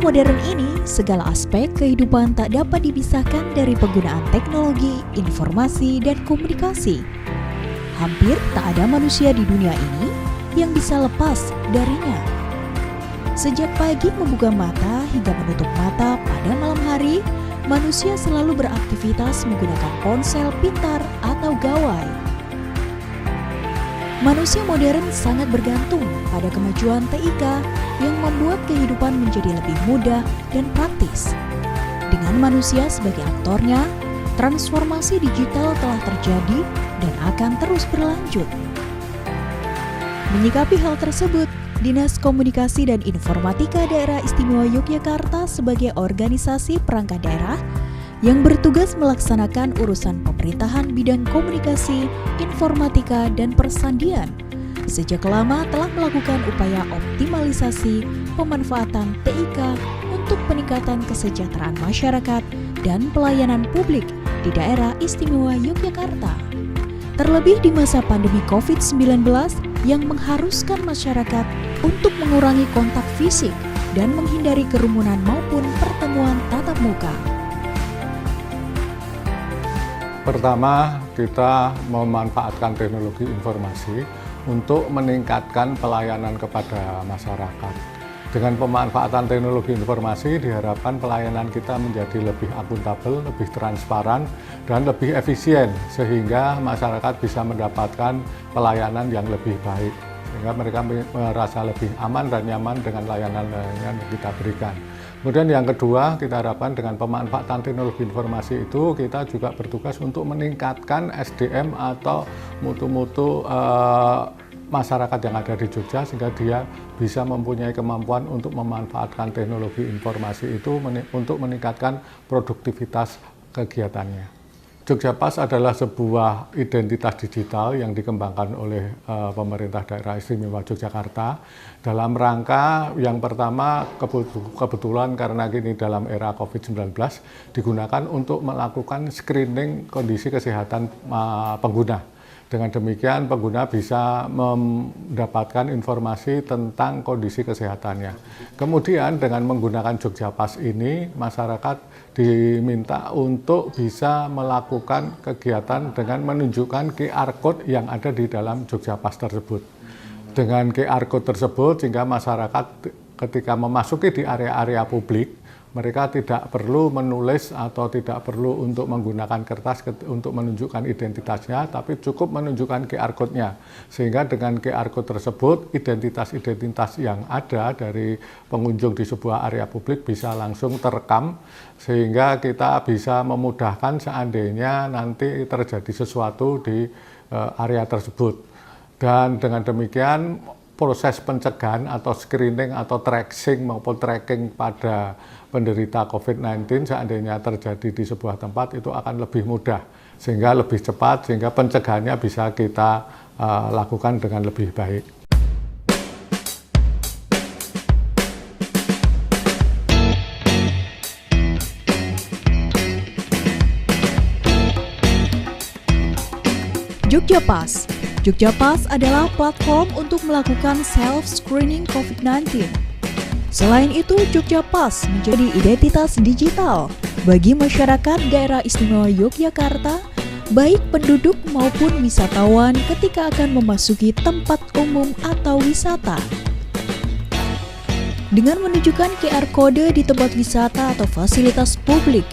modern ini, segala aspek kehidupan tak dapat dipisahkan dari penggunaan teknologi, informasi, dan komunikasi. Hampir tak ada manusia di dunia ini yang bisa lepas darinya. Sejak pagi membuka mata hingga menutup mata pada malam hari, manusia selalu beraktivitas menggunakan ponsel pintar atau gawai. Manusia modern sangat bergantung pada kemajuan TIK yang membuat kehidupan menjadi lebih mudah dan praktis. Dengan manusia sebagai aktornya, transformasi digital telah terjadi dan akan terus berlanjut. Menyikapi hal tersebut, Dinas Komunikasi dan Informatika Daerah Istimewa Yogyakarta sebagai organisasi perangkat daerah yang bertugas melaksanakan urusan pemerintahan bidang komunikasi, informatika, dan persandian, sejak lama telah melakukan upaya optimalisasi pemanfaatan TIK untuk peningkatan kesejahteraan masyarakat dan pelayanan publik di daerah istimewa Yogyakarta. Terlebih di masa pandemi COVID-19 yang mengharuskan masyarakat untuk mengurangi kontak fisik dan menghindari kerumunan maupun pertemuan tatap muka. Pertama, kita memanfaatkan teknologi informasi untuk meningkatkan pelayanan kepada masyarakat. Dengan pemanfaatan teknologi informasi diharapkan pelayanan kita menjadi lebih akuntabel, lebih transparan, dan lebih efisien sehingga masyarakat bisa mendapatkan pelayanan yang lebih baik, sehingga mereka merasa lebih aman dan nyaman dengan layanan-layanan yang kita berikan. Kemudian yang kedua, kita harapkan dengan pemanfaatan teknologi informasi itu kita juga bertugas untuk meningkatkan SDM atau mutu-mutu masyarakat yang ada di Jogja sehingga dia bisa mempunyai kemampuan untuk memanfaatkan teknologi informasi itu untuk meningkatkan produktivitas kegiatannya. Jogja Pas adalah sebuah identitas digital yang dikembangkan oleh pemerintah daerah istimewa Yogyakarta dalam rangka yang pertama kebetulan karena kini dalam era COVID-19 digunakan untuk melakukan screening kondisi kesehatan pengguna. Dengan demikian pengguna bisa mendapatkan informasi tentang kondisi kesehatannya. Kemudian dengan menggunakan Jogja Pas ini, masyarakat diminta untuk bisa melakukan kegiatan dengan menunjukkan QR Code yang ada di dalam Jogja Pas tersebut. Dengan QR Code tersebut, sehingga masyarakat ketika memasuki di area-area publik, mereka tidak perlu menulis atau tidak perlu untuk menggunakan kertas untuk menunjukkan identitasnya, tapi cukup menunjukkan QR Code-nya. Sehingga dengan QR Code tersebut, identitas-identitas yang ada dari pengunjung di sebuah area publik bisa langsung terekam, sehingga kita bisa memudahkan seandainya nanti terjadi sesuatu di area tersebut. Dan dengan demikian, proses pencegahan atau screening atau tracing maupun tracking pada penderita COVID-19 seandainya terjadi di sebuah tempat itu akan lebih mudah sehingga lebih cepat sehingga pencegahannya bisa kita lakukan dengan lebih baik. Jogja Pas. Jogja Pas adalah platform untuk melakukan self-screening COVID-19. Selain itu, Jogja Pas menjadi identitas digital bagi masyarakat daerah istimewa Yogyakarta, baik penduduk maupun wisatawan ketika akan memasuki tempat umum atau wisata. Dengan menunjukkan QR Code di tempat wisata atau fasilitas publik,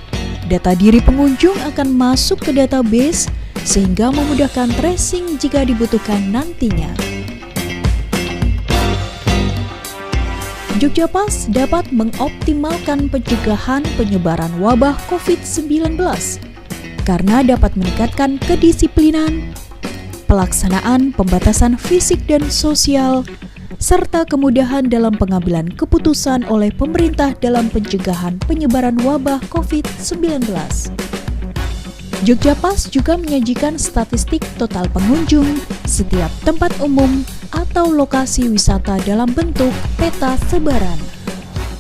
data diri pengunjung akan masuk ke database sehingga memudahkan tracing jika dibutuhkan nantinya. Jogja Pas dapat mengoptimalkan pencegahan penyebaran wabah COVID-19 karena dapat meningkatkan kedisiplinan, pelaksanaan pembatasan fisik dan sosial, serta kemudahan dalam pengambilan keputusan oleh pemerintah dalam pencegahan penyebaran wabah COVID-19. Jogja Pas juga menyajikan statistik total pengunjung setiap tempat umum atau lokasi wisata dalam bentuk peta sebaran.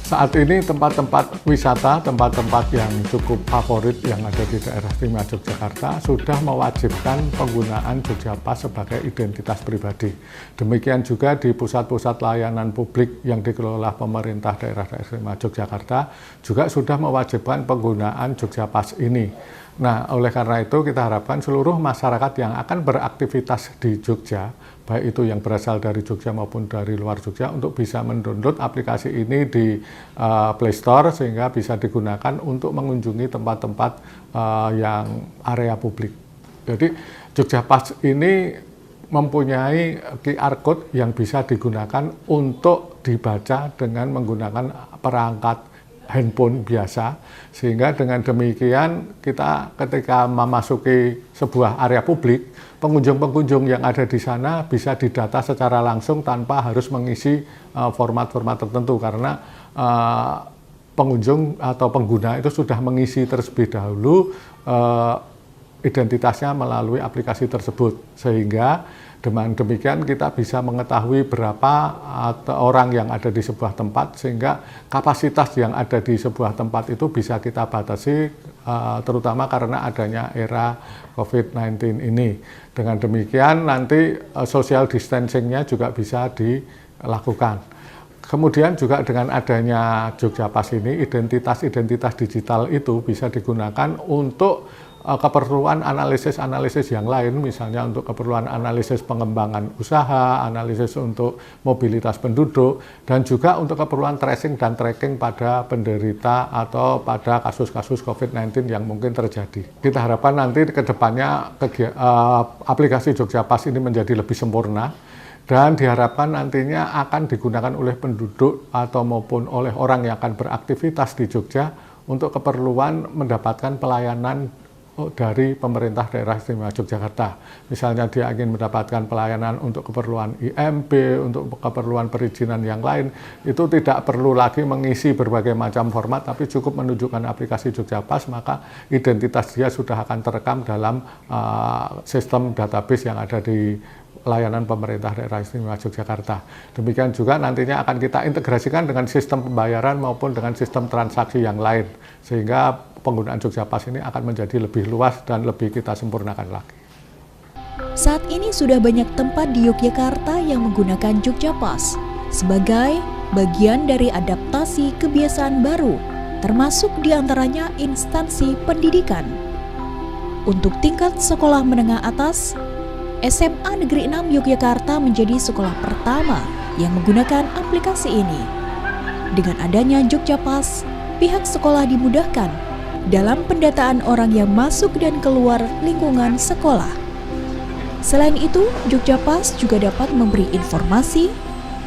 Saat ini tempat-tempat wisata, tempat-tempat yang cukup favorit yang ada di daerah istimewa Yogyakarta sudah mewajibkan penggunaan JogjaPass sebagai identitas pribadi. Demikian juga di pusat-pusat layanan publik yang dikelola pemerintah daerah istimewa Yogyakarta juga sudah mewajibkan penggunaan JogjaPass ini. Nah, oleh karena itu kita harapkan seluruh masyarakat yang akan beraktivitas di Jogja, baik itu yang berasal dari Jogja maupun dari luar Jogja, untuk bisa mendownload aplikasi ini di Play Store sehingga bisa digunakan untuk mengunjungi tempat-tempat yang area publik. Jadi JogjaPass ini mempunyai QR Code yang bisa digunakan untuk dibaca dengan menggunakan perangkat handphone biasa, sehingga dengan demikian kita ketika memasuki sebuah area publik, pengunjung-pengunjung yang ada di sana bisa didata secara langsung tanpa harus mengisi format-format tertentu, karena pengunjung atau pengguna itu sudah mengisi terlebih dahulu identitasnya melalui aplikasi tersebut, sehingga dengan demikian kita bisa mengetahui berapa orang yang ada di sebuah tempat, sehingga kapasitas yang ada di sebuah tempat itu bisa kita batasi, terutama karena adanya era COVID-19 ini. Dengan demikian nanti social distancing-nya juga bisa dilakukan. Kemudian juga dengan adanya JogjaPass ini, identitas-identitas digital itu bisa digunakan untuk keperluan analisis-analisis yang lain, misalnya untuk keperluan analisis pengembangan usaha, analisis untuk mobilitas penduduk, dan juga untuk keperluan tracing dan tracking pada penderita atau pada kasus-kasus COVID-19 yang mungkin terjadi. Kita harapkan nanti ke depannya aplikasi JogjaPass ini menjadi lebih sempurna, dan diharapkan nantinya akan digunakan oleh penduduk atau maupun oleh orang yang akan beraktivitas di Jogja untuk keperluan mendapatkan pelayanan dari pemerintah daerah istimewa Yogyakarta. Misalnya dia ingin mendapatkan pelayanan untuk keperluan IMB, untuk keperluan perizinan yang lain, itu tidak perlu lagi mengisi berbagai macam format, tapi cukup menunjukkan aplikasi JogjaPass, maka identitas dia sudah akan terekam dalam sistem database yang ada di layanan pemerintah daerah istimewa Yogyakarta. Demikian juga nantinya akan kita integrasikan dengan sistem pembayaran maupun dengan sistem transaksi yang lain, sehingga penggunaan JogjaPass ini akan menjadi lebih luas dan lebih kita sempurnakan lagi. Saat ini sudah banyak tempat di Yogyakarta yang menggunakan JogjaPass sebagai bagian dari adaptasi kebiasaan baru, termasuk diantaranya instansi pendidikan. Untuk tingkat sekolah menengah atas, SMA Negeri 6 Yogyakarta menjadi sekolah pertama yang menggunakan aplikasi ini. Dengan adanya JogjaPass, pihak sekolah dimudahkan dalam pendataan orang yang masuk dan keluar lingkungan sekolah. Selain itu, JogjaPass juga dapat memberi informasi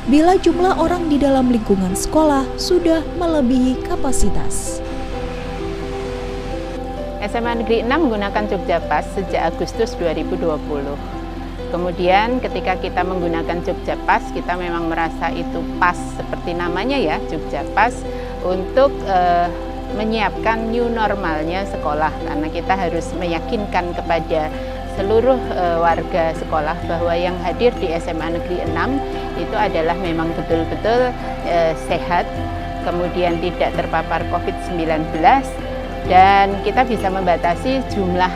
bila jumlah orang di dalam lingkungan sekolah sudah melebihi kapasitas. SMA Negeri 6 menggunakan JogjaPass sejak Agustus 2020. Kemudian ketika kita menggunakan JogjaPass, kita memang merasa itu pas seperti namanya ya, JogjaPass, untuk menyiapkan new normalnya sekolah, karena kita harus meyakinkan kepada seluruh warga sekolah bahwa yang hadir di SMA Negeri 6 itu adalah memang betul-betul sehat, kemudian tidak terpapar COVID-19, dan kita bisa membatasi jumlah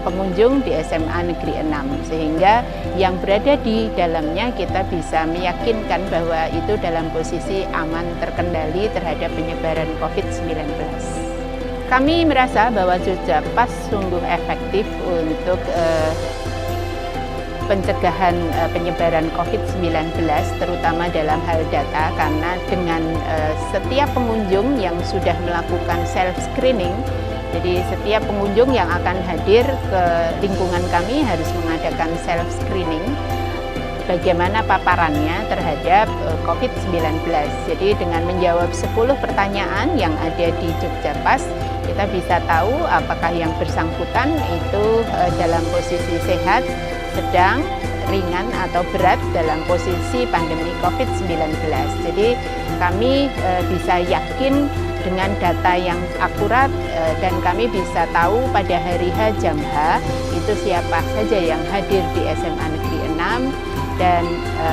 pengunjung di SMA Negeri 6, sehingga yang berada di dalamnya kita bisa meyakinkan bahwa itu dalam posisi aman, terkendali terhadap penyebaran COVID-19. Kami merasa bahwa JogjaPass sungguh efektif untuk pencegahan penyebaran COVID-19, terutama dalam hal data, karena dengan setiap pengunjung yang sudah melakukan self-screening, jadi setiap pengunjung yang akan hadir ke lingkungan kami harus mengadakan self-screening bagaimana paparannya terhadap COVID-19. Jadi dengan menjawab 10 pertanyaan yang ada di JogjaPass, kita bisa tahu apakah yang bersangkutan itu dalam posisi sehat, sedang, ringan, atau berat dalam posisi pandemi COVID-19. Jadi kami bisa yakin dengan data yang akurat, dan kami bisa tahu pada hari H jam H itu siapa saja yang hadir di SMA Negeri 6 dan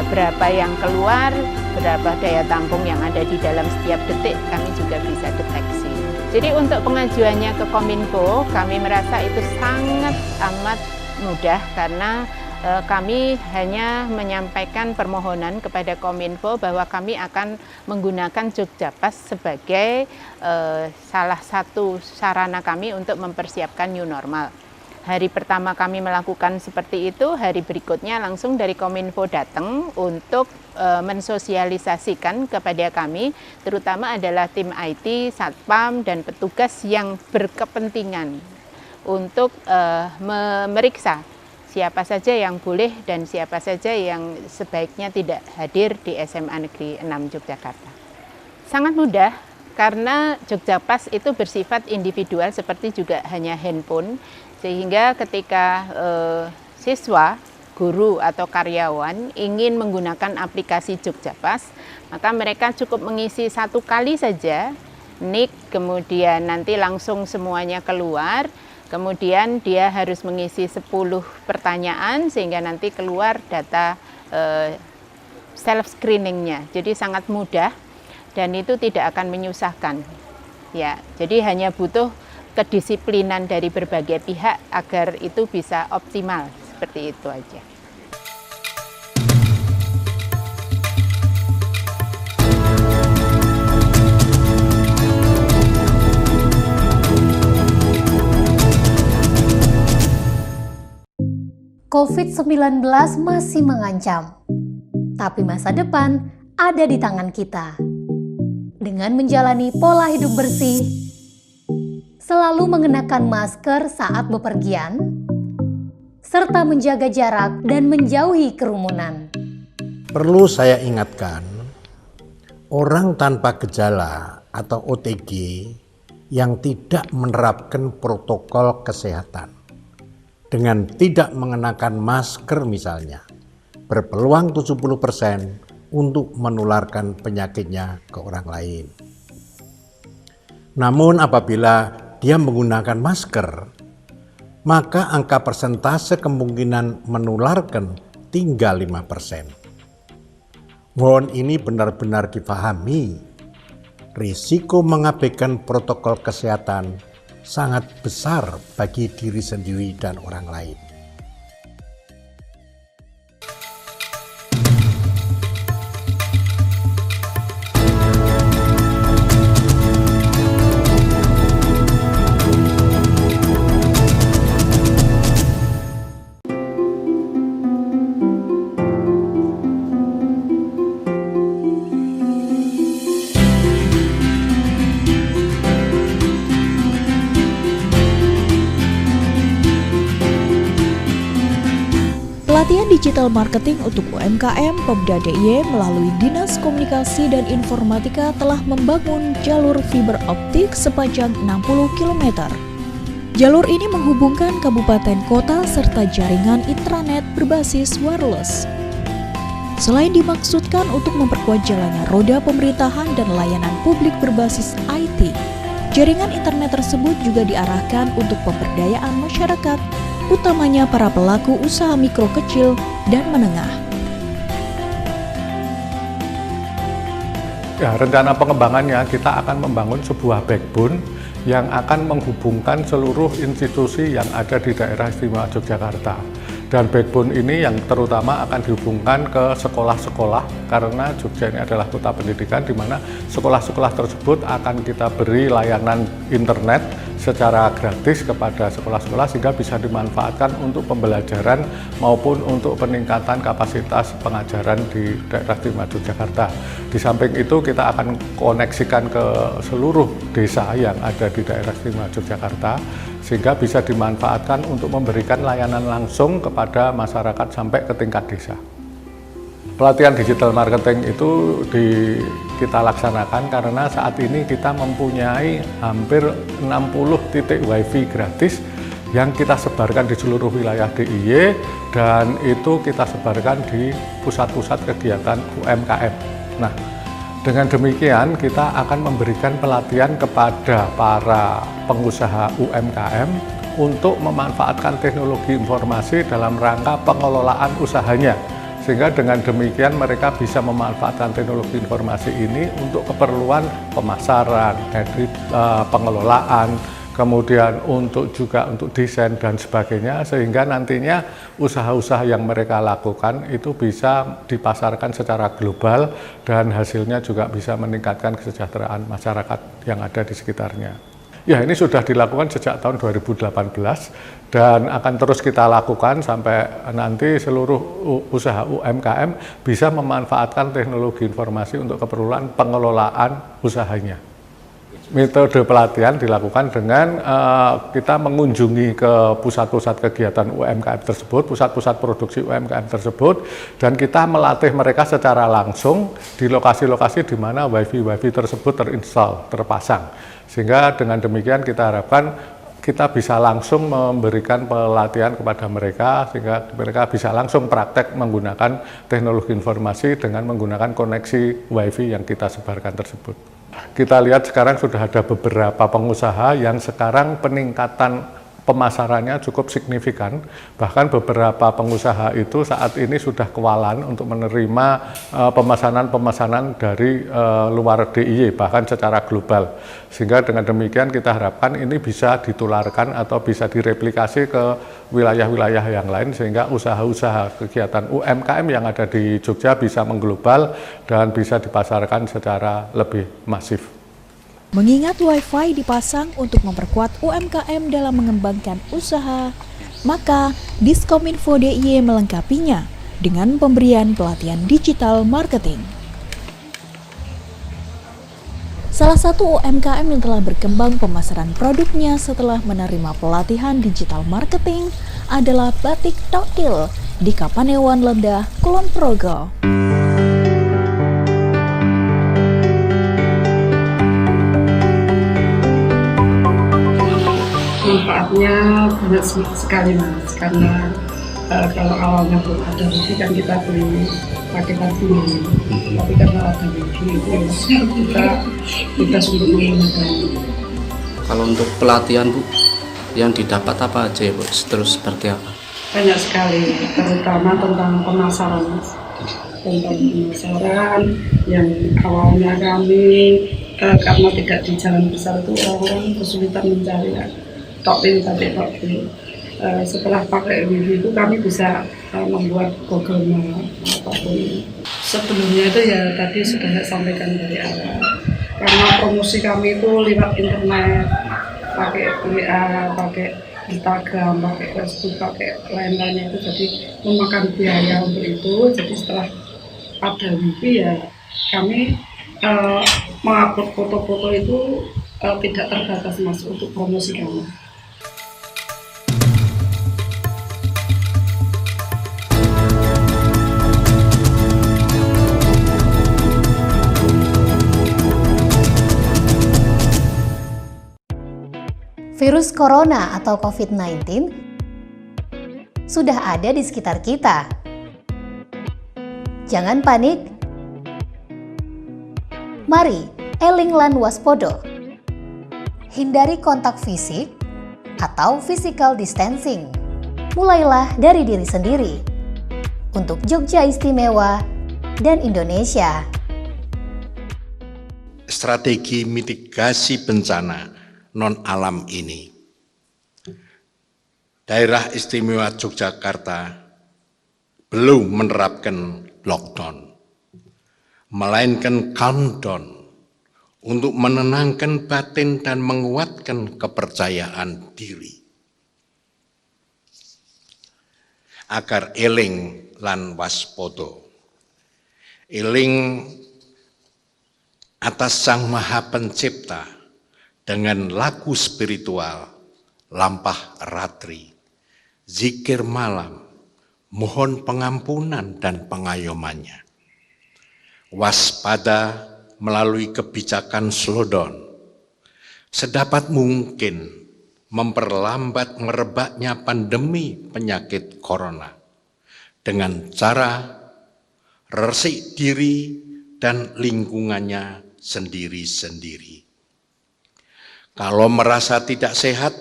berapa yang keluar berapa daya tampung yang ada di dalam setiap detik, kami juga bisa deteksi. Jadi untuk pengajuannya ke Kominfo, kami merasa itu sangat amat mudah karena kami hanya menyampaikan permohonan kepada Kominfo bahwa kami akan menggunakan Jogjapas sebagai salah satu sarana kami untuk mempersiapkan new normal. Hari pertama kami melakukan seperti itu, hari berikutnya langsung dari Kominfo datang untuk mensosialisasikan kepada kami, terutama adalah tim IT, Satpam, dan petugas yang berkepentingan untuk memeriksa siapa saja yang boleh dan siapa saja yang sebaiknya tidak hadir di SMA Negeri 6 Yogyakarta. Sangat mudah karena Jogjapas itu bersifat individual seperti juga hanya handphone, sehingga ketika siswa, guru atau karyawan ingin menggunakan aplikasi Jogjapas, maka mereka cukup mengisi 1 kali saja NIK, kemudian nanti langsung semuanya keluar. Kemudian dia harus mengisi 10 pertanyaan sehingga nanti keluar data self screeningnya. Jadi sangat mudah dan itu tidak akan menyusahkan. Ya, jadi hanya butuh kedisiplinan dari berbagai pihak agar itu bisa optimal, seperti itu aja. COVID-19 masih mengancam, tapi masa depan ada di tangan kita. Dengan menjalani pola hidup bersih, selalu mengenakan masker saat bepergian, serta menjaga jarak dan menjauhi kerumunan. Perlu saya ingatkan, orang tanpa gejala atau OTG yang tidak menerapkan protokol kesehatan dengan tidak mengenakan masker misalnya, berpeluang 70% untuk menularkan penyakitnya ke orang lain. Namun apabila dia menggunakan masker, maka angka persentase kemungkinan menularkan tinggal 5%. Mohon ini benar-benar difahami. Risiko mengabaikan protokol kesehatan sangat besar bagi diri sendiri dan orang lain. Pelatihan digital marketing untuk UMKM Pemda DIY melalui Dinas Komunikasi dan Informatika telah membangun jalur fiber optik sepanjang 60 km. Jalur ini menghubungkan kabupaten kota serta jaringan intranet berbasis wireless. Selain dimaksudkan untuk memperkuat jalannya roda pemerintahan dan layanan publik berbasis IT, jaringan internet tersebut juga diarahkan untuk pemberdayaan masyarakat, utamanya para pelaku usaha mikro kecil dan menengah. Ya, rencana pengembangannya kita akan membangun sebuah backbone yang akan menghubungkan seluruh institusi yang ada di daerah istimewa Yogyakarta. Dan backbone ini yang terutama akan dihubungkan ke sekolah-sekolah karena Jogja ini adalah kota pendidikan di mana sekolah-sekolah tersebut akan kita beri layanan internet secara gratis kepada sekolah-sekolah sehingga bisa dimanfaatkan untuk pembelajaran maupun untuk peningkatan kapasitas pengajaran di daerah istimewa Yogyakarta. Di samping itu kita akan koneksikan ke seluruh desa yang ada di daerah istimewa Yogyakarta sehingga bisa dimanfaatkan untuk memberikan layanan langsung kepada masyarakat sampai ke tingkat desa. Pelatihan digital marketing itu kita laksanakan karena saat ini kita mempunyai hampir 60 titik wifi gratis yang kita sebarkan di seluruh wilayah DIY dan itu kita sebarkan di pusat-pusat kegiatan UMKM. Nah, dengan demikian kita akan memberikan pelatihan kepada para pengusaha UMKM untuk memanfaatkan teknologi informasi dalam rangka pengelolaan usahanya Sehingga dengan demikian mereka bisa memanfaatkan teknologi informasi ini untuk keperluan pemasaran, pengelolaan, kemudian untuk desain dan sebagainya, sehingga nantinya usaha-usaha yang mereka lakukan itu bisa dipasarkan secara global dan hasilnya juga bisa meningkatkan kesejahteraan masyarakat yang ada di sekitarnya. Ya, ini sudah dilakukan sejak tahun 2018 dan akan terus kita lakukan sampai nanti seluruh usaha UMKM bisa memanfaatkan teknologi informasi untuk keperluan pengelolaan usahanya. Metode pelatihan dilakukan dengan kita mengunjungi ke pusat-pusat kegiatan UMKM tersebut, pusat-pusat produksi UMKM tersebut, dan kita melatih mereka secara langsung di lokasi-lokasi di mana wifi tersebut terpasang. Sehingga dengan demikian kita harapkan kita bisa langsung memberikan pelatihan kepada mereka, sehingga mereka bisa langsung praktek menggunakan teknologi informasi dengan menggunakan koneksi wifi yang kita sebarkan tersebut. Kita lihat sekarang sudah ada beberapa pengusaha yang sekarang peningkatan pemasarannya cukup signifikan, bahkan beberapa pengusaha itu saat ini sudah kewalahan untuk menerima pemesanan-pemesanan dari luar DIY, bahkan secara global. Sehingga dengan demikian kita harapkan ini bisa ditularkan atau bisa direplikasi ke wilayah-wilayah yang lain, sehingga usaha-usaha kegiatan UMKM yang ada di Jogja bisa mengglobal dan bisa dipasarkan secara lebih masif. Mengingat Wi-Fi dipasang untuk memperkuat UMKM dalam mengembangkan usaha, maka Diskominfo DIY melengkapinya dengan pemberian pelatihan digital marketing. Salah satu UMKM yang telah berkembang pemasaran produknya setelah menerima pelatihan digital marketing adalah Batik Toktil di Kapanewon Lendah, Kulon Progo. Manfaatnya banyak sekali Mas, karena kalau awalnya belum ada wifi kan kita beli paketan sendiri, tapi karena ada wifi itu kita sudah menggunakan. Kalau untuk pelatihan Bu, yang didapat apa aja ya Bu? Terus seperti apa? Banyak sekali, terutama tentang pemasaran Mas. Tentang pemasaran yang awalnya kami karena tidak di jalan besar itu orang-orang kesulitan mencari Toktil. Setelah pakai wifi itu kami bisa membuat Google Map apapun. Sebelumnya itu ya tadi sudah saya sampaikan dari awal, karena promosi kami itu lewat internet, pakai WA, pakai Instagram, pakai Facebook, pakai lain-lainnya itu, jadi memakan biaya untuk itu. Jadi setelah ada wifi ya kami mengupload foto-foto itu tidak terbatas Mas untuk promosi kami. Virus corona atau COVID-19 sudah ada di sekitar kita. Jangan panik. Mari eling lan waspodo. Hindari kontak fisik atau physical distancing. Mulailah dari diri sendiri untuk Jogja Istimewa dan Indonesia. Strategi mitigasi bencana non-alam ini. Daerah Istimewa Yogyakarta belum menerapkan lockdown, melainkan countdown untuk menenangkan batin dan menguatkan kepercayaan diri. Agar eling lan waspodo. Eling atas Sang Maha Pencipta dengan lagu spiritual, lampah ratri, zikir malam, mohon pengampunan dan pengayomannya. Waspada melalui kebijakan slowdown, sedapat mungkin memperlambat merebaknya pandemi penyakit corona dengan cara resik diri dan lingkungannya sendiri-sendiri. Kalau merasa tidak sehat,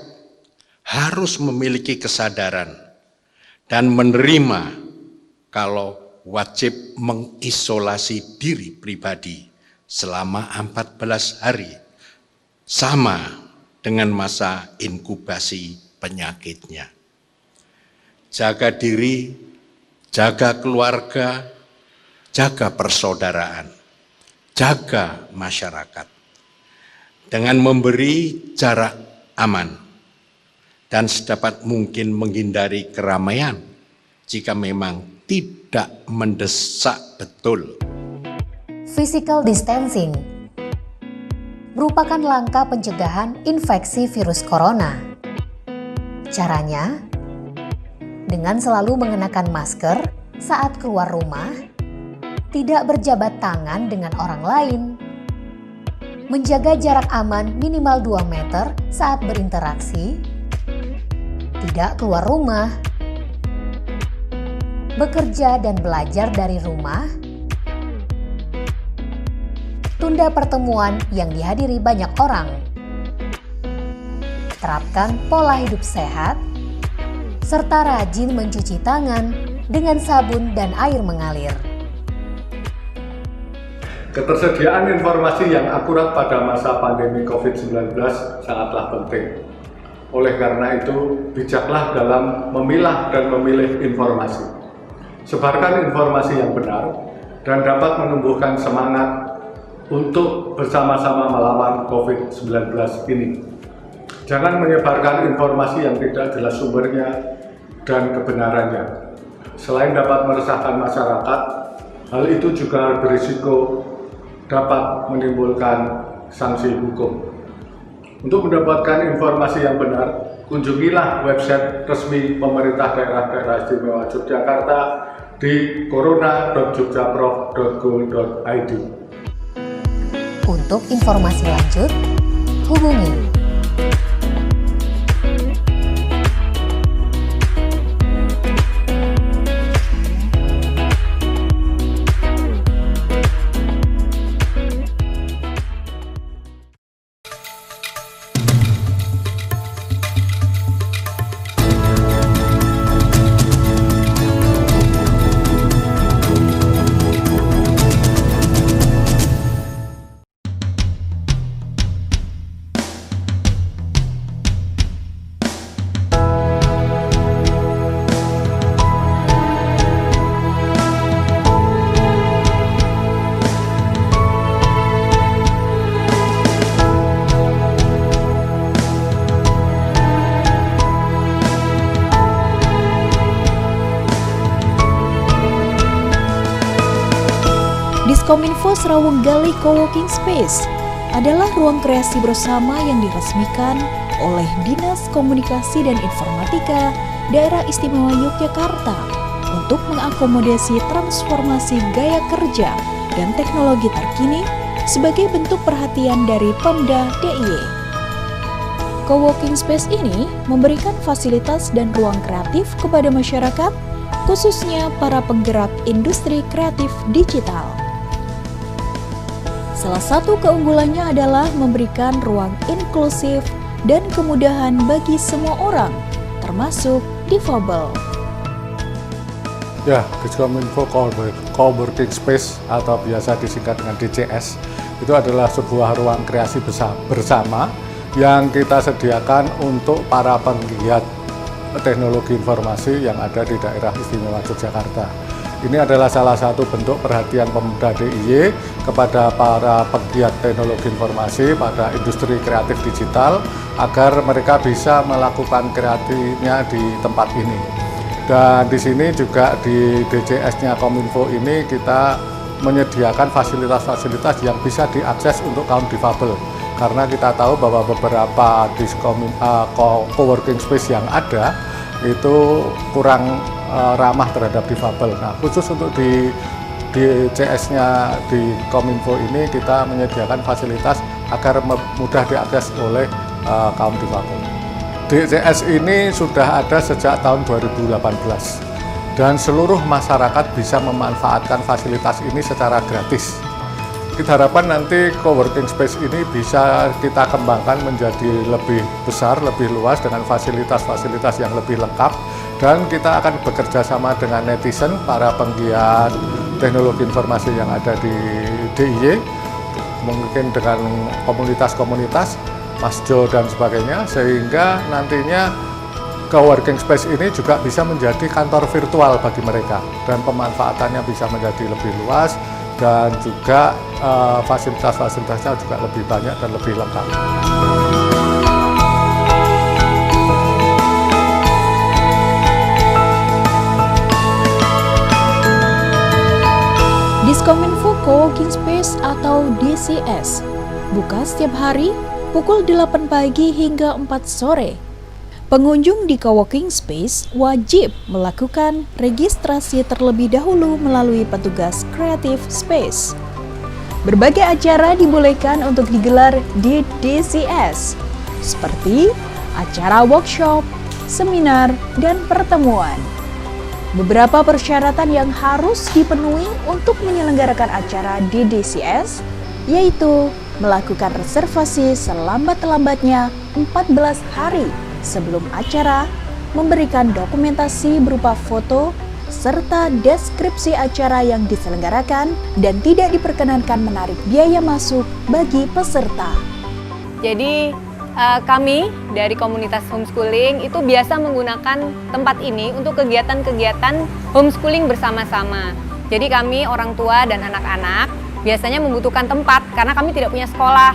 harus memiliki kesadaran dan menerima kalau wajib mengisolasi diri pribadi selama 14 hari, sama dengan masa inkubasi penyakitnya. Jaga diri, jaga keluarga, jaga persaudaraan, jaga masyarakat dengan memberi jarak aman dan sedapat mungkin menghindari keramaian jika memang tidak mendesak betul. Physical distancing merupakan langkah pencegahan infeksi virus corona. Caranya, dengan selalu mengenakan masker saat keluar rumah, tidak berjabat tangan dengan orang lain, menjaga jarak aman minimal 2 meter saat berinteraksi, tidak keluar rumah, bekerja dan belajar dari rumah, tunda pertemuan yang dihadiri banyak orang, terapkan pola hidup sehat, serta rajin mencuci tangan dengan sabun dan air mengalir. Ketersediaan informasi yang akurat pada masa pandemi COVID-19 sangatlah penting. Oleh karena itu, bijaklah dalam memilah dan memilih informasi. Sebarkan informasi yang benar dan dapat menumbuhkan semangat untuk bersama-sama melawan COVID-19 ini. Jangan menyebarkan informasi yang tidak jelas sumbernya dan kebenarannya. Selain dapat meresahkan masyarakat, hal itu juga berisiko dapat menimbulkan sanksi hukum. Untuk mendapatkan informasi yang benar, kunjungilah website resmi pemerintah daerah istimewa Yogyakarta di corona.jogjaprof.go.id. Untuk informasi lanjut, hubungi Diskominfo Sarawung Gali Coworking Space adalah ruang kreasi bersama yang diresmikan oleh Dinas Komunikasi dan Informatika Daerah Istimewa Yogyakarta untuk mengakomodasi transformasi gaya kerja dan teknologi terkini sebagai bentuk perhatian dari Pemda DIY. Coworking Space ini memberikan fasilitas dan ruang kreatif kepada masyarakat, khususnya para penggerak industri kreatif digital. Salah satu keunggulannya adalah memberikan ruang inklusif dan kemudahan bagi semua orang, termasuk difabel. Ya, Diskominfo Coworking Space atau biasa disingkat dengan DCS itu adalah sebuah ruang kreasi bersama yang kita sediakan untuk para penggiat teknologi informasi yang ada di daerah istimewa Yogyakarta. Ini adalah salah satu bentuk perhatian Pemda DIY kepada para penggiat teknologi informasi pada industri kreatif digital agar mereka bisa melakukan kreatifnya di tempat ini. Dan di sini juga di DCS-nya Kominfo ini kita menyediakan fasilitas-fasilitas yang bisa diakses untuk kaum difabel. Karena kita tahu bahwa beberapa coworking space yang ada itu kurang ramah terhadap difabel. Nah, khusus untuk di CS-nya di Kominfo ini kita menyediakan fasilitas agar mudah diakses oleh kaum difabel. DCS ini sudah ada sejak tahun 2018 dan seluruh masyarakat bisa memanfaatkan fasilitas ini secara gratis. Kita harapkan nanti coworking space ini bisa kita kembangkan menjadi lebih besar, lebih luas dengan fasilitas-fasilitas yang lebih lengkap Dan kita akan bekerja sama dengan netizen, para penggiat teknologi informasi yang ada di DIY, mungkin dengan komunitas-komunitas, Masjo dan sebagainya, sehingga nantinya coworking space ini juga bisa menjadi kantor virtual bagi mereka dan pemanfaatannya bisa menjadi lebih luas dan juga fasilitas-fasilitasnya juga lebih banyak dan lebih lengkap. Diskominfo Coworking Space atau DCS buka setiap hari pukul 8 pagi hingga 4 sore. Pengunjung di Coworking Space wajib melakukan registrasi terlebih dahulu melalui petugas Creative Space. Berbagai acara dibolehkan untuk digelar di DCS, seperti acara workshop, seminar, dan pertemuan. Beberapa persyaratan yang harus dipenuhi untuk menyelenggarakan acara di DCS, yaitu melakukan reservasi selambat-lambatnya 14 hari sebelum acara, memberikan dokumentasi berupa foto, serta deskripsi acara yang diselenggarakan, dan tidak diperkenankan menarik biaya masuk bagi peserta. Jadi kami dari komunitas homeschooling itu biasa menggunakan tempat ini untuk kegiatan-kegiatan homeschooling bersama-sama. Jadi kami orang tua dan anak-anak biasanya membutuhkan tempat karena kami tidak punya sekolah.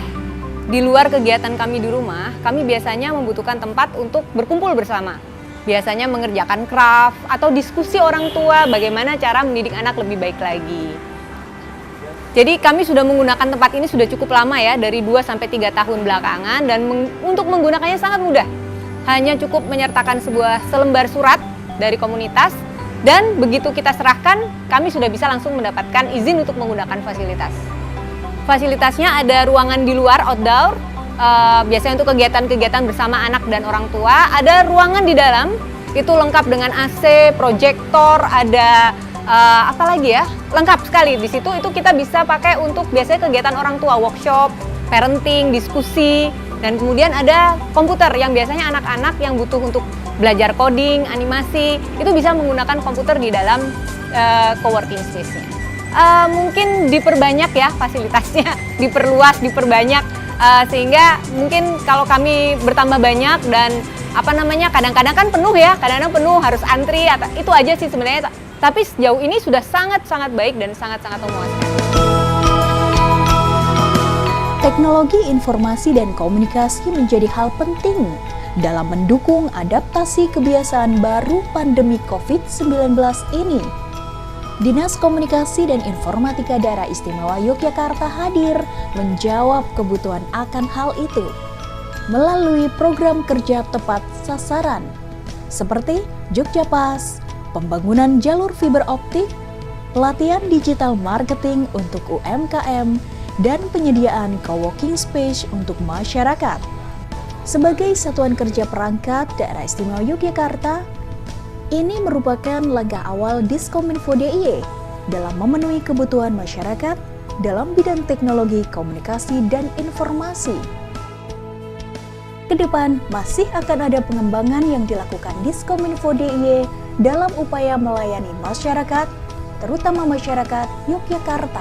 Di luar kegiatan kami di rumah, kami biasanya membutuhkan tempat untuk berkumpul bersama. Biasanya mengerjakan craft atau diskusi orang tua bagaimana cara mendidik anak lebih baik lagi. Jadi kami sudah menggunakan tempat ini sudah cukup lama ya, dari 2-3 tahun belakangan, dan untuk menggunakannya sangat mudah. Hanya cukup menyertakan sebuah selembar surat dari komunitas, dan begitu kita serahkan, kami sudah bisa langsung mendapatkan izin untuk menggunakan fasilitas. Fasilitasnya ada ruangan di luar, outdoor, biasanya untuk kegiatan-kegiatan bersama anak dan orang tua. Ada ruangan di dalam, itu lengkap dengan AC, proyektor, ada apalagi ya, lengkap sekali. Di situ itu kita bisa pakai untuk biasanya kegiatan orang tua, workshop, parenting, diskusi, dan kemudian ada komputer yang biasanya anak-anak yang butuh untuk belajar coding, animasi, itu bisa menggunakan komputer di dalam coworking space-nya. Mungkin diperbanyak ya fasilitasnya, diperluas, diperbanyak, sehingga mungkin kalau kami bertambah banyak dan kadang-kadang kan penuh ya, kadang-kadang penuh harus antri, itu aja sih sebenarnya. Tapi sejauh ini sudah sangat-sangat baik dan sangat-sangat memuaskan. Teknologi informasi dan komunikasi menjadi hal penting dalam mendukung adaptasi kebiasaan baru pandemi COVID-19 ini. Dinas Komunikasi dan Informatika Daerah Istimewa Yogyakarta hadir menjawab kebutuhan akan hal itu melalui program kerja tepat sasaran seperti Jogja Pas, pembangunan jalur fiber optik, pelatihan digital marketing untuk UMKM, dan penyediaan coworking space untuk masyarakat. Sebagai satuan kerja perangkat Daerah Istimewa Yogyakarta, ini merupakan langkah awal Diskominfo DIY dalam memenuhi kebutuhan masyarakat dalam bidang teknologi, komunikasi, dan informasi. Kedepan masih akan ada pengembangan yang dilakukan Diskominfo DIY dalam upaya melayani masyarakat, terutama masyarakat Yogyakarta.